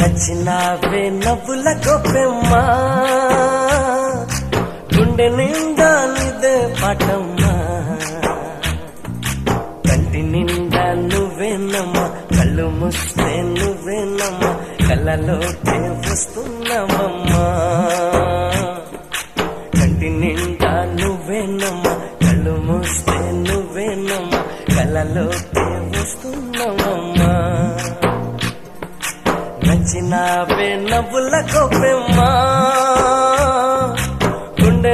నచ్చినావే నవ్వుల గొప్పెమ్మా గుండె నిండా నిదే పాటమ్మా కంటి నిండా నువ్వేనమ్మా కళ్ళు మూస్తే నువ్వేనమ్మా కళ్ళలోకే వస్తున్నావమ్మా కంటి నిండా నువ్వేనమ్మా కళ్ళు మూస్తే నువ్వేనమ్మా కళ్ళలోకే వస్తున్నావమ్మా నచ్చినావే నవ్వుల గొప్పెమ్మా గుండె